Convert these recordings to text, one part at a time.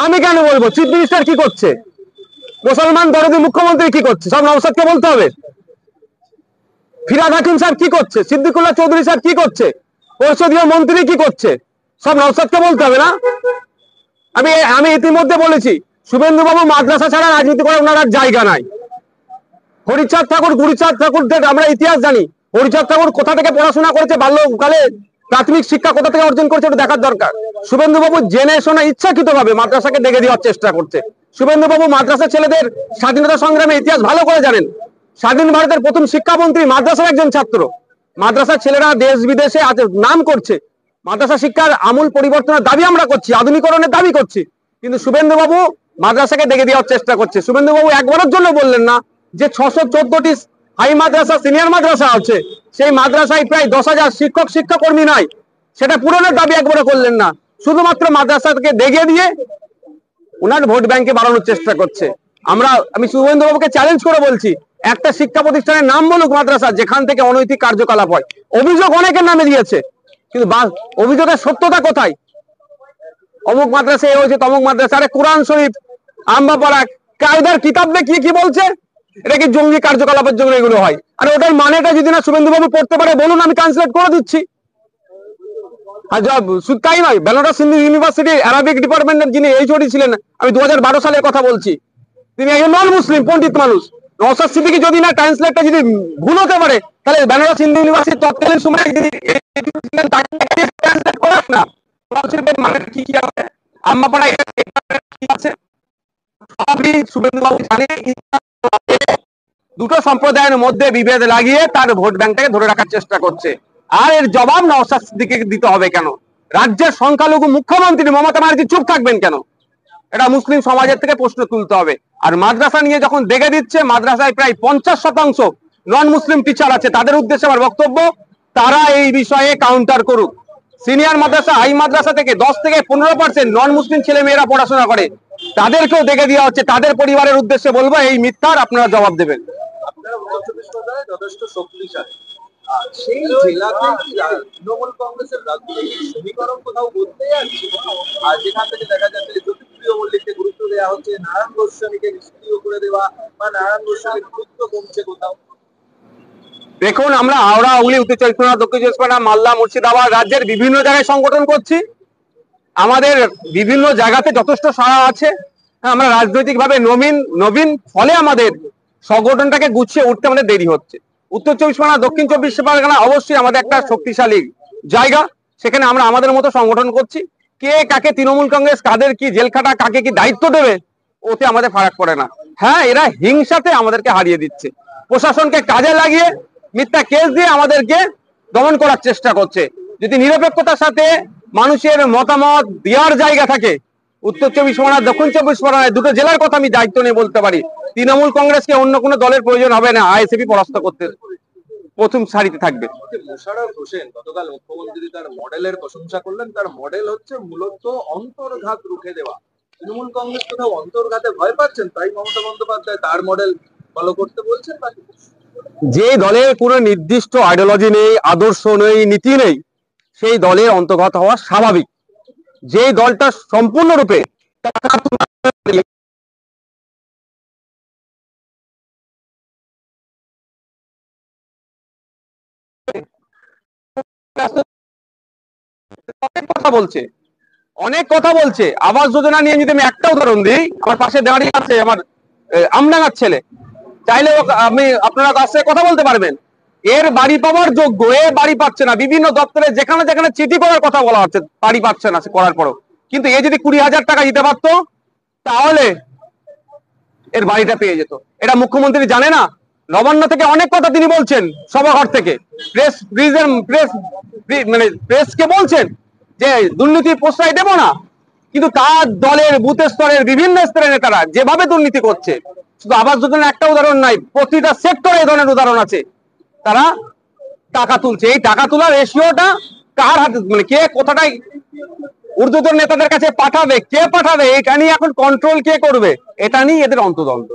আমি কেন বলবো? চিফ মিনিস্টার কি করছে? মুসলমান দরদি মুখ্যমন্ত্রী কি করছে? সব নওশাদকে বলতে হবে? ফিরাদ হাকিম সাহেব কি করছে? সিদ্দিকুল্লাহ চৌধুরী সাহেব কি করছে? পরিষদীয় মন্ত্রী কি করছে? সব নওশাদকে বলতে হবে না? আমি ইতিমধ্যে বলেছি, শুভেন্দু বাবু মাদ্রাসা ছাড়া রাজনীতি করার ওনার আর জায়গা নাই। হরিচাঁদ ঠাকুর, গুরুচাঁদ ঠাকুরদের আমরা ইতিহাস জানি। হরিচাঁদ ঠাকুর কোথা থেকে পড়াশোনা করেছে, বাল্যকালে প্রাথমিক শিক্ষা কোথা থেকে অর্জন করেছে, ওটা দেখার দরকার। শুভেন্দু বাবু জেনে শুনে ইচ্ছাকৃত ভাবে মাদ্রাসাকে ডেকে দেওয়ার চেষ্টা করছে। শুভেন্দু বাবু মাদ্রাসা ছেলেদের স্বাধীনতা সংগ্রামের ইতিহাস ভালো করে জানেন। স্বাধীন ভারতের প্রথম শিক্ষামন্ত্রী মাদ্রাসার একজন ছাত্র। মাদ্রাসার ছেলেরা দেশ বিদেশে নাম করছে। মাদ্রাসা শিক্ষার আমূল পরিবর্তনের দাবি আমরা করছি, আধুনিকরণের দাবি করছি, কিন্তু শুভেন্দু বাবু মাদ্রাসাকে ডেকে দেওয়ার চেষ্টা করছে। শুভেন্দু বাবু একবারের জন্য বললেন না যে 614টি হাই মাদ্রাসা, সিনিয়র মাদ্রাসা আছে, সেই মাদ্রাসায় প্রায় 10,000 শিক্ষক শিক্ষাকর্মী নাই, সেটা পূরণের দাবি একবারও করলেন না। শুধুমাত্র মাদ্রাসাকে ডেকে দিয়ে উনার ভোট ব্যাংকে বাড়ানোর চেষ্টা করছে। আমি শুভেন্দু বাবুকে চ্যালেঞ্জ করে বলছি, একটা শিক্ষা প্রতিষ্ঠানের নাম বলুক মাদ্রাসা যেখান থেকে অনৈতিক কার্যকলাপ হয়। অভিযোগ অনেকের নামে দিয়েছে, কিন্তু অভিযোগের সত্যতা কোথায়? অমুক মাদ্রাসা এ হয়েছে, তমুক মাদ্রাসা। আরে কোরআন শরীফ, আম্বাপাড়া, কায়দার কিতাব দেখি কি বলছে? এটা কি জঙ্গি কার্যকলাপের জন্য এগুলো হয়? আর ওটার মানেটা যদি না শুভেন্দু বাবু পড়তে পারে বলুন, আমি ট্রান্সলেট করে দিচ্ছি। আর শুধু তাই নয়, বেনারস হিন্দু ইউনিভার্সিটি অ্যারাবিক ডিপার্টমেন্টের যিনি এইচওডি ছিলেন, আমি 2012 সালের কথা বলছি, তিনি একজন নন মুসলিম পণ্ডিত মানুষ। নওশাদ সিদ্দিকী যদি না ট্রান্সলেটটা যদি ভুল হতে পারে, তাহলে বেনারস হিন্দু ইউনিভার্সিটির তৎকালীন সময় যদি ট্রান্সলেট করেন না, মানে কি কি আছে, আম্মাপাড়া কি আছে, সবই শুভেন্দু বাবু জানে। দুটো সম্প্রদায়ের মধ্যে বিভেদ লাগিয়ে তার ভোট ব্যাংকটাকে ধরে রাখার চেষ্টা করছে। আর এর জবাব নওশাদ সিদ্দিকীকে দিতে হবে কেন? রাজ্যের সংখ্যালঘু মুখ্যমন্ত্রী মমতা ব্যানার্জি চুপ থাকবেন কেন? এটা মুসলিম সমাজের থেকে প্রশ্ন তুলতে হবে। আর মাদ্রাসা নিয়ে যখন দেখে দিচ্ছে, মাদ্রাসায় প্রায় 50% নন মুসলিম টিচার আছে, তাদের উদ্দেশ্যে আমার বক্তব্য, তারা এই বিষয়ে কাউন্টার করুক। সিনিয়র মাদ্রাসা, হাই মাদ্রাসা থেকে 10 থেকে 15% নন মুসলিম ছেলে মেয়েরা পড়াশোনা করে, তাদেরকেও দেখে দেওয়া হচ্ছে। তাদের পরিবারের উদ্দেশ্যে বলবো, এই মিথ্যার আপনারা জবাব দেবেন। যথেষ্ট শক্তিশালী, সেই জেলাতে তৃণমূল কংগ্রেসের রাজনৈতিক সমীকরণ কোথাও বদলে যাচ্ছে, আর যেখান থেকে দেখা যাচ্ছে যে জ্যোতিপ্রিয় মল্লিককে গুরুত্ব দেওয়া হচ্ছে, নারায়ণ গোস্বামীকে নিষ্ক্রিয় করে দেওয়া বা নারায়ণ গোস্বামীর গুরুত্ব কমছে কোথাও। দেখুন, আমরা হাওড়া, হুগলি, উত্তর চব্বিশ পরগনা, দক্ষিণ চব্বিশ পরগনা, মালদা, মুর্শিদাবাদ, রাজ্যের বিভিন্ন জায়গায় সংগঠন করছি। আমাদের বিভিন্ন জায়গাতে যথেষ্ট সাড়া আছে। আমরা রাজনৈতিক ভাবে নবীন, ফলে আমাদের সংগঠনটাকে গুছিয়ে উঠতে আমাদের দেরি হচ্ছে। উত্তর চব্বিশ পরগনা, দক্ষিণ চব্বিশ পরগনা অবশ্যই আমাদের একটা শক্তিশালী জায়গা, সেখানে আমরা আমাদের মতো সংগঠন করছি। কে কাকে, তৃণমূল কংগ্রেস কাদের কি জেলখাটা, কাকে কি দায়িত্ব দেবে, ওতে আমাদের ফারাক পড়ে না। হ্যাঁ, এরা হিংসাতে আমাদেরকে হারিয়ে দিচ্ছে, প্রশাসনকে কাজে লাগিয়ে মিথ্যা কেস দিয়ে আমাদেরকে দমন করার চেষ্টা করছে। যদি নিরপেক্ষতার সাথে মানুষের মতামত দেওয়ার জায়গা থাকে, উত্তর চব্বিশ পরগনা, দক্ষিণ চব্বিশ পরগনায় দুটো জেলার কথা আমি দায়িত্ব নিয়ে বলতে পারি, তৃণমূল কংগ্রেসকে অন্য কোনো দলের প্রয়োজন হবে না, আইএসএফই পরাস্ত করতে প্রথম সারিতে থাকবে। মোশাররফ হোসেন গতকাল মুখ্যমন্ত্রী তার মডেলের প্রশংসা করলেন। তার মডেল হচ্ছে মূলত অন্তর্ঘাত রুখে দেওয়া। তৃণমূল কংগ্রেস কোথাও অন্তর্ঘাতে ভয় পাচ্ছেন, তাই মমতা বন্দ্যোপাধ্যায় তার মডেল ফলো করতে বলছেন। যে দলের কোনো নির্দিষ্ট আইডিওলজি নেই, আদর্শ নেই, নীতি নেই, সেই দলের অন্তর্গত হওয়া স্বাভাবিক। যে দলটা সম্পূর্ণরূপে অনেক কথা বলছে আবাস যোজনা নিয়ে, যদি আমি একটা উদাহরণ দিই, আমার পাশে দাঁড়িয়ে আছে আমার আমডাঙ্গার ছেলে, চাইলে আপনারা কাছে কথা বলতে পারবেন। এর বাড়ি পাওয়ার যোগ্য, এ বাড়ি পাচ্ছে না। বিভিন্ন দপ্তরে যেখানে যেখানে চিঠি করার কথা বলা হচ্ছে, বাড়ি পাচ্ছে না সে করার পরও। কিন্তু এ যদি 20,000 টাকা দিতে পারতো, তাহলে এর বাড়িটা পেয়ে যেত। এটা মুখ্যমন্ত্রী জানে না? নবান্ন থেকে অনেক কথা তিনি বলছেন, সভাঘর থেকে প্রেসকে বলছেন যে দুর্নীতি প্রশ্রয় দেব না, কিন্তু তার দলের বুথ স্তরের বিভিন্ন স্তরের নেতারা যেভাবে দুর্নীতি করছে, শুধু আবাস যোজনার একটা উদাহরণ নাই, প্রতিটা সেক্টরে এই ধরনের উদাহরণ আছে। তারা টাকা তুলছে, এই টাকা তোলার রেশিওটা কার হাতে, মানে কে কোথাটাই ঊর্ধ্বতন নেতাদের কাছে পাঠাবে, কে পাঠাবে, এটা নিয়ে এখন কন্ট্রোল কে করবে, এটা নিয়ে এদের অন্তদ্বন্দ্ব।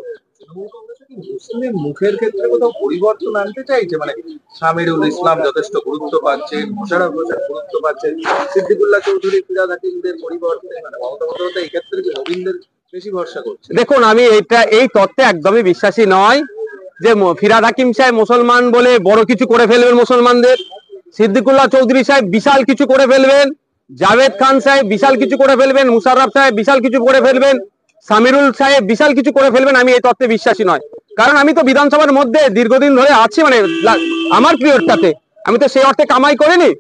মুসলিম মুখের ক্ষেত্রে কোথাও পরিবর্তন আনতে চাইছে, মানে সামিরুল ইসলাম যথেষ্ট গুরুত্ব পাচ্ছেন, মোশাররফ হোসেন গুরুত্ব পাচ্ছেন, সিদ্দিকুল্লাহ চৌধুরী, ফিরহাদ হাকিমদের পরিবর্তে মানে মমতা বন্দ্যোপাধ্যায় এই ক্ষেত্রে যে নবীনদের বেশি ভরসা করছে? দেখুন, আমি এই তত্ত্বে একদমই বিশ্বাসী নয় যে ফিরহাদ হাকিম সাহেব মুসলমান বলে বড় কিছু করে ফেলবেন মুসলমানদের, সিদ্দিকুল্লাহ চৌধুরী সাহেব বিশাল কিছু করে ফেলবেন, জাভেদ খান সাহেব বিশাল কিছু করে ফেলবেন, মুশাররফ সাহেব বিশাল কিছু করে ফেলবেন, সামিরুল সাহেব বিশাল কিছু করে ফেলবেন। আমি এই তত্ত্বে বিশ্বাসী নয়, কারণ আমি তো বিধানসভার মধ্যে দীর্ঘদিন ধরে আছি, মানে আমার পিরিয়ডটাতে আমি তো সেই অর্থে কামাই করিনি।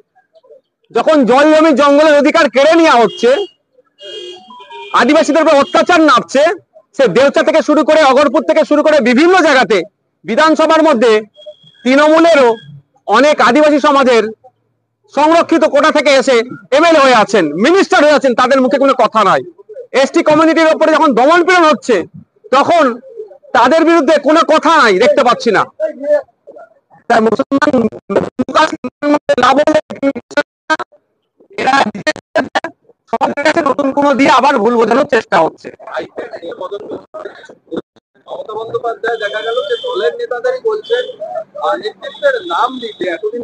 যখন জল জমি জঙ্গলের অধিকার কেড়ে নেওয়া হচ্ছে, আদিবাসীদের উপর অত্যাচার নামছে, সে দেউচা থেকে শুরু করে অগরপুর থেকে শুরু করে বিভিন্ন জায়গাতে বিধানসভার মধ্যে তৃণমূলেরও অনেক আদিবাসী সমাজের সংরক্ষিত কোটা থেকে এসে এমএলএ হয়ে আছেন, মিনিস্টার হয়ে আছেন, তাদের মুখে কোনো কথা নাই। এসটি কমিউনিটির উপরে যখন দমন পীড়ন হচ্ছে, তখন তাদের বিরুদ্ধে কোনো কথা নাই, দেখতে পাচ্ছি না। তাই মুসলমান লাভ হলে এরা সবার কাছে নতুন কোনো দিয়ে আবার ভুল বোঝানোর চেষ্টা হচ্ছে। মমতা বন্দ্যোপাধ্যায় দেখা গেল যে দলের নেতাদেরই বলছেন নেতৃত্বের নাম দিতে, এতদিন